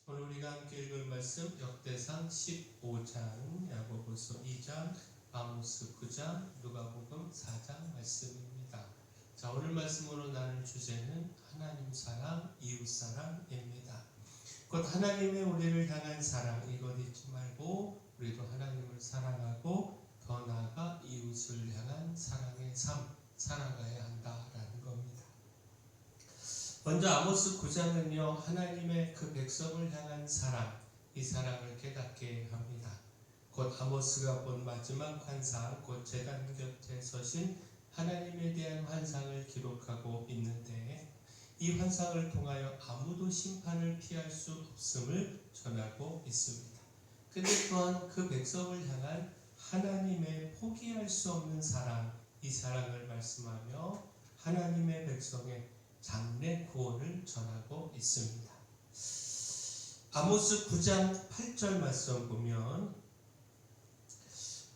오늘 우리가 함께 읽을 말씀 역대상 15장, 야고보서 2장, 아모스 9장, 누가복음 4장 말씀입니다. 자, 오늘 말씀으로 나눌 주제는 하나님 사랑, 이웃 사랑입니다. 곧 하나님의 우리를 향한 사랑, 이것 잊지 말고 우리도 하나님을 사랑하고 더 나아가 이웃을 향한 사랑의 삶 살아가야 한다라는 겁니다. 먼저 아모스 9장은요, 하나님의 그 백성을 향한 사랑, 이 사랑을 깨닫게 합니다. 곧 아모스가 본 마지막 환상, 곧 제단 곁에 서신 하나님에 대한 환상을 기록하고 있는데, 이 환상을 통하여 아무도 심판을 피할 수 없음을 전하고 있습니다. 근데 또한 그 백성을 향한 하나님의 포기할 수 없는 사랑, 이 사랑을 말씀하며 하나님의 백성의 장래 구원을 전하고 있습니다. 아모스 9장 8절 말씀 보면,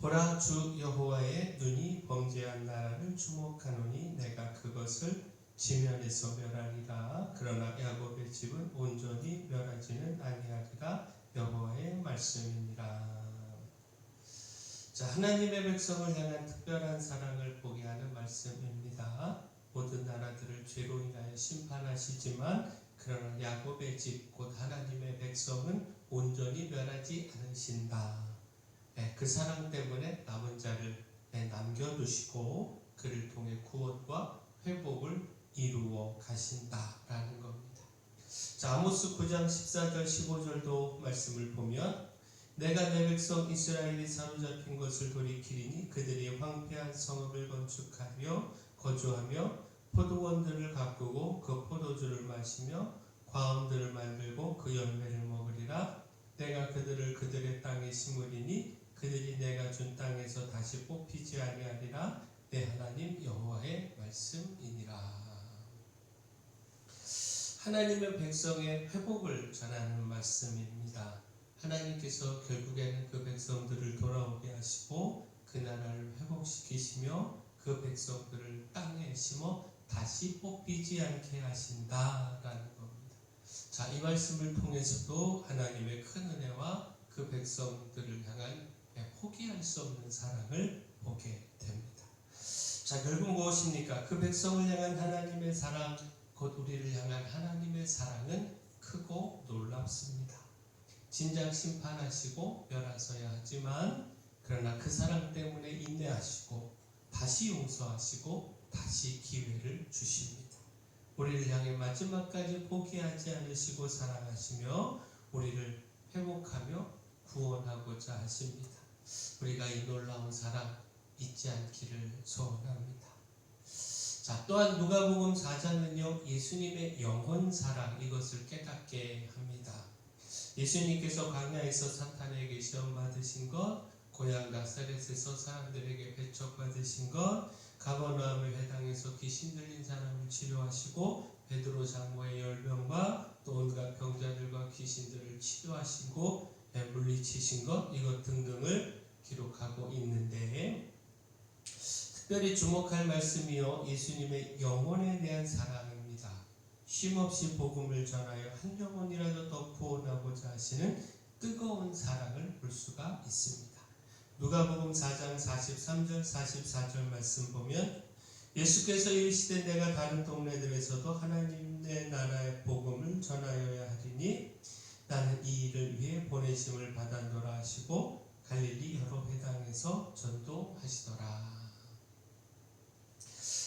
보라, 주 여호와의 눈이 범죄한 나라를 주목하노니 내가 그것을 지면에서 멸하리라. 그러나 야곱의 집은 온전히 멸하지는 아니하리라. 여호와의 말씀이니라. 자, 하나님의 백성을 향한 특별한 사랑을 보게 하는 말씀입니다. 모든 나라들을 죄로 인하여 심판하시지만 그러나 야곱의 집 곧 하나님의 백성은 온전히 멸하지 않으신다. 그 사랑 때문에 남은 자를 남겨두시고 그를 통해 구원과 회복을 이루어 가신다라는 겁니다. 자, 아모스 9장 14절 15절도 말씀을 보면, 내가 내 백성 이스라엘이 사로잡힌 것을 돌이키리니 그들이 황폐한 성읍을 건축하며 거주하며 포도원들을 가꾸고 그 포도주를 마시며 과음들을 만들고 그 열매를 먹으리라. 내가 그들을 그들의 땅에 심으리니 그들이 내가 준 땅에서 다시 뽑히지 아니하리라. 내 하나님 여호와의 말씀이니라. 하나님의 백성의 회복을 전하는 말씀입니다. 하나님께서 결국에는 그 백성들을 돌아오게 하시고 그 나라를 회복시키시며 그 백성들을 땅에 심어 다시 뽑히지 않게 하신다라는 겁니다. 자, 이 말씀을 통해서도 하나님의 큰 은혜와 그 백성들을 향한 포기할 수 없는 사랑을 보게 됩니다. 자, 결국 무엇입니까? 그 백성을 향한 하나님의 사랑, 곧 우리를 향한 하나님의 사랑은 크고 놀랍습니다. 진작 심판하시고 멸하셔야 하지만 그러나 그 사랑 때문에 인내하시고 다시 용서하시고 다시 기회를 주십니다. 우리를 향해 마지막까지 포기하지 않으시고 사랑하시며 우리를 회복하며 구원하고자 하십니다. 우리가 이 놀라운 사랑 잊지 않기를 소원합니다. 자, 또한 누가복음 4장은요, 예수님의 영혼 사랑, 이것을 깨닫게 합니다. 예수님께서 광야에서 사탄에게 시험 받으신 것, 고향 나사렛에서 사람들에게 배척받으신 것, 가버나움의 회당에서 귀신 들린 사람을 치료하시고 베드로 장모의 열병과 또 온갖 병자들과 귀신들을 치료하시고 물리치신 것, 이것 등등을 기록하고 있는데, 특별히 주목할 말씀이요, 예수님의 영혼에 대한 사랑입니다. 쉼없이 복음을 전하여 한 영혼이라도 더 구원하고자 하시는 뜨거운 사랑을 볼 수가 있습니다. 누가복음 4장 43절 44절 말씀 보면, 예수께서 이르시되 내가 다른 동네들에서도 하나님의 나라의 복음을 전하여야 하리니 나는 이 일을 위해 보내심을 받았노라 하시고 갈릴리 여러 회당에서 전도하시더라.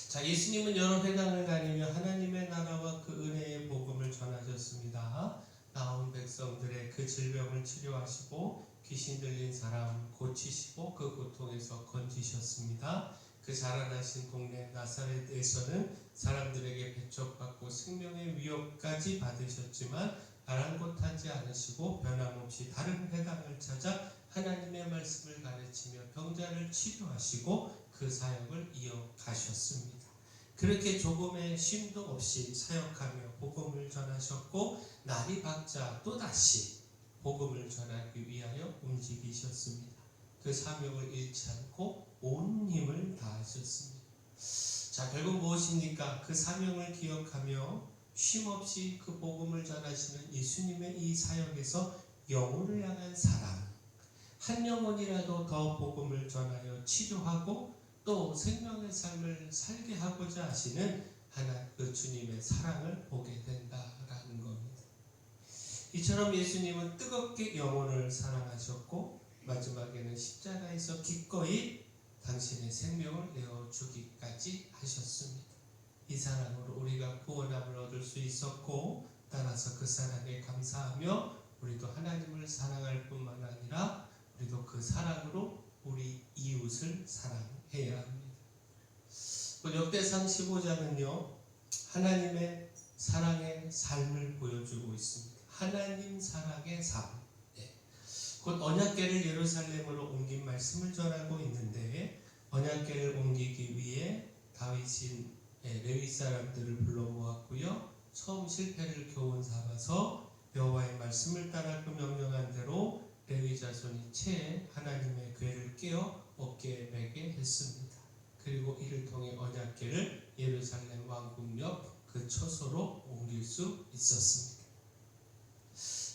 자, 예수님은 여러 회당을 다니며 하나님의 나라와 그 은혜의 복음을 전하셨습니다. 나온 백성들의 그 질병을 치료하시고 귀신 들린 사람 고치시고 그 고통에서 건지셨습니다. 그 자라나신 동네 나사렛에서는 사람들에게 배척받고 생명의 위협까지 받으셨지만 아랑곳하지 않으시고 변함없이 다른 회당을 찾아 하나님의 말씀을 가르치며 병자를 치료하시고 그 사역을 이어가셨습니다. 그렇게 조금의 쉼도 없이 사역하며 복음을 전하셨고 날이 밝자 또다시 복음을 전하기 위하여 움직이셨습니다. 그 사명을 잃지 않고 온 힘을 다하셨습니다. 자, 결국 무엇입니까? 그 사명을 기억하며 쉼없이 그 복음을 전하시는 예수님의 이 사역에서 영혼을 향한 사랑, 한 영혼이라도 더 복음을 전하여 치료하고 또 생명의 삶을 살게 하고자 하시는 그 주님의 사랑을 보게 된다라는 겁니다. 이처럼 예수님은 뜨겁게 영혼을 사랑하셨고 마지막에는 십자가에서 기꺼이 당신의 생명을 내어주기까지 하셨습니다. 이 사랑으로 우리가 구원함을 얻을 수 있었고 따라서 그 사랑에 감사하며 우리도 하나님을 사랑할 뿐만 아니라 우리도 그 사랑으로 우리 이웃을 사랑해야 합니다. 역대상 15장은요 하나님의 사랑의 삶을 보여주고 있습니다. 하나님 사랑의 삶. 곧 언약궤를 예루살렘으로 옮긴 말씀을 전하고 있는데 언약궤를 옮기기 위해 다윗이 레위 사람들을 불러 모았고요. 처음 실패를 교훈 삼아서 여호와의 말씀을 따라 그 명령한 대로 레위 자손이 채 하나님의 궤를 깨어 어깨에 매게 했습니다. 그리고 이를 통해 언약궤를 예루살렘 왕궁 옆 그 처소로 옮길 수 있었습니다.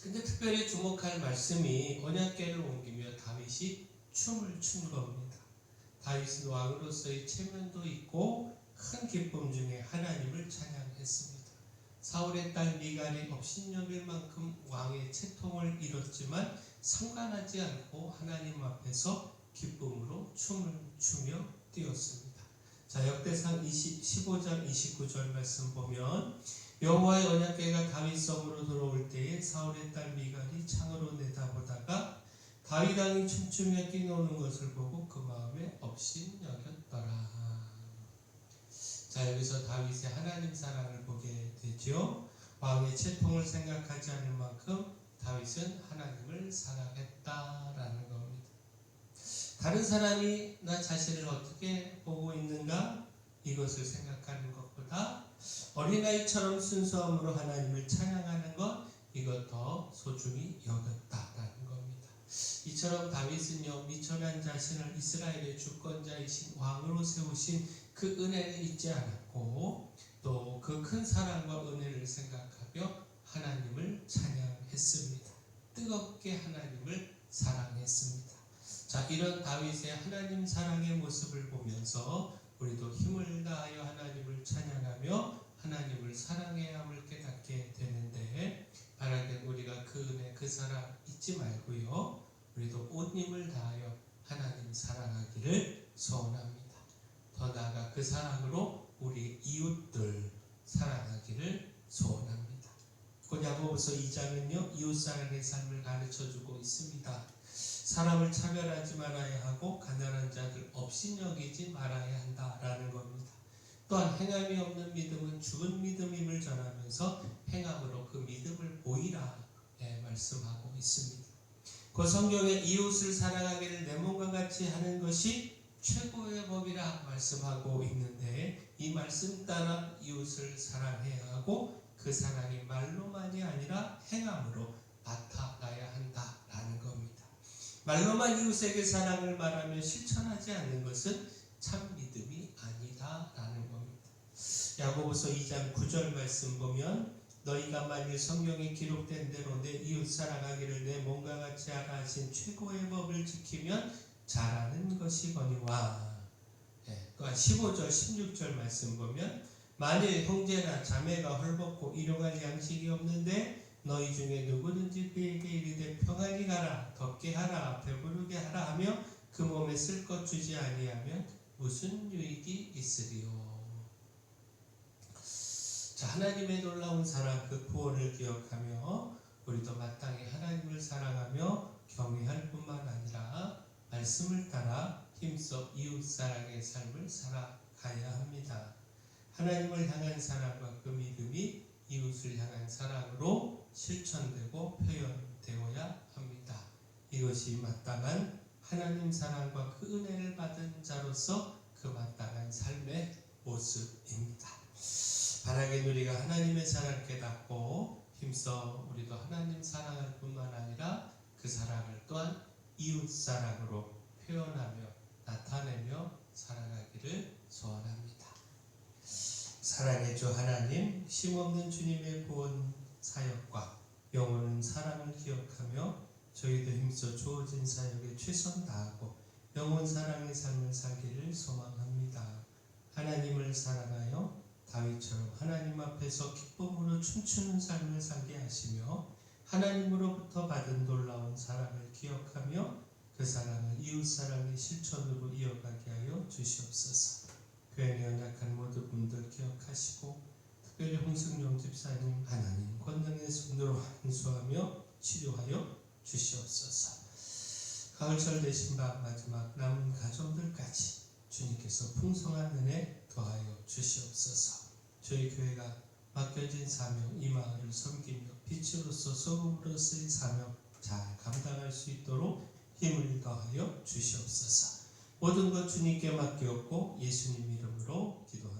근데 특별히 주목할 말씀이 언약궤를 옮기며 다윗이 춤을 춘 겁니다. 다윗은 왕으로서의 체면도 있고 큰 기쁨 중에 하나님을 찬양했습니다. 사울의 딸 미갈이 업신여길 만큼 왕의 채통을 잃었지만 상관하지 않고 하나님 앞에서 기쁨으로 춤을 추며 뛰었습니다. 자, 역대상 15장 29절 말씀 보면 여호와의 언약궤가 다윗 성으로 들어올 때에 사울의 딸 미갈이 창으로 내다보다가 다윗 왕이 춤추며 뛰노는 것을 보고 그 마음에 업신여겼더라. 자, 여기서 다윗의 하나님 사랑을 보게 되죠. 왕의 채통을 생각하지 않을 만큼 다윗은 하나님을 사랑했다라는 겁니다. 다른 사람이 나 자신을 어떻게 보고 있는가 이것을 생각하는 것보다 어린아이처럼 순수함으로 하나님을 찬양하는 것 이것 더 소중히 여겼다라는 겁니다. 이처럼 다윗은요 미천한 자신을 이스라엘의 주권자이신 왕으로 세우신 그 은혜를 잊지 않았고 또 그 큰 사랑과 은혜를 생각하며 하나님을 찬양했습니다. 뜨겁게 하나님을 사랑했습니다. 자, 이런 다윗의 하나님 사랑의 모습을 보면서 우리도 힘을 다하여 하나님을 찬양하며 하나님을 사랑해야 함을 깨닫게 되는데 바라긴 우리가 그 은혜 그 사랑 잊지 말고요 우리도 온 힘을 다하여 하나님 사랑하기를 소원합니다. 더 나아가 그 사랑으로 우리 이웃들 사랑하기를 소원합니다. 곧 야고보서 2장은요 이웃사랑의 삶을 가르쳐주고 있습니다. 사람을 차별하지 말아야 하고 가난한 자들 업신여기지 말아야 한다라는 겁니다. 또한 행함이 없는 믿음은 죽은 믿음임을 전하면서 행함으로 그 믿음을 보이라 말씀하고 있습니다. 그 성경에 이웃을 사랑하기를 내 몸과 같이 하는 것이 최고의 법이라 말씀하고 있는데 이 말씀 따라 이웃을 사랑해야 하고 그 사랑이 말로만이 아니라 행함으로 나타나야 한다라는 겁니다. 말로만 이웃에게 사랑을 말하며 실천하지 않는 것은 참 믿음이 아니다라는 겁니다. 야고보서 2장 9절 말씀 보면 너희가 만일 성경에 기록된 대로 내 이웃 사랑하기를 내 몸과 같이 하라 하신 최고의 법을 지키면 잘하는 것이거니와. 또한 15절 16절 말씀 보면 만일 형제나 자매가 헐벗고 일용할 양식이 없는데 너희 중에 누구든지 그에게 이르되 평안히 가라 덥게 하라 배부르게 하라 하며 그 몸에 쓸 것 주지 아니하면 무슨 유익이 있으리요. 자, 하나님의 놀라운 사랑 그 구원을 기억하며 우리도 마땅히 하나님을 사랑하며 경외할 뿐만 아니라 말씀을 따라 힘써 이웃사랑의 삶을 살아가야 합니다. 하나님을 향한 사랑과 그 믿음이 이웃을 향한 사랑으로 실천되고 표현되어야 합니다. 이것이 마땅한 하나님 사랑과 그 은혜를 받은 자로서 그 마땅한 삶의 모습입니다. 바라긴 우리가 하나님의 사랑 깨닫고 힘써 우리도 하나님 사랑할 뿐만 아니라 그 사랑을 또한 이웃 사랑으로 표현하며 나타내며 살아가기를 소원합니다. 사랑의 주 하나님, 힘없는 주님의 구원 사역과 영원한 사랑을 기억하며 저희도 힘써 주어진 사역에 최선 다하고 영원 사랑의 삶을 살기를 소망합니다. 하나님을 사랑하여 다윗처럼 하나님 앞에서 기쁨으로 춤추는 삶을 살게 하시며 하나님으로부터 받은 놀라운 사랑을 기억하며 그 사랑을 이웃사랑의 실천으로 이어가게 하여 주시옵소서. 교회에 연약한 모든 분들 기억하시고 특별히 홍승용 집사님 하나님 권능의 손으로 안수하며 치료하여 주시옵소서. 가을철 되신 바 마지막 남은 가정들까지 주님께서 풍성한 은혜 더하여 주시옵소서. 저희 교회가 맡겨진 사명 이 마을을 섬기며 빛으로서 소금으로서의 사명 잘 감당할 수 있도록 힘을 더하여 주시옵소서. 모든 것 주님께 맡겼고 예수님 이름으로 기도합니다.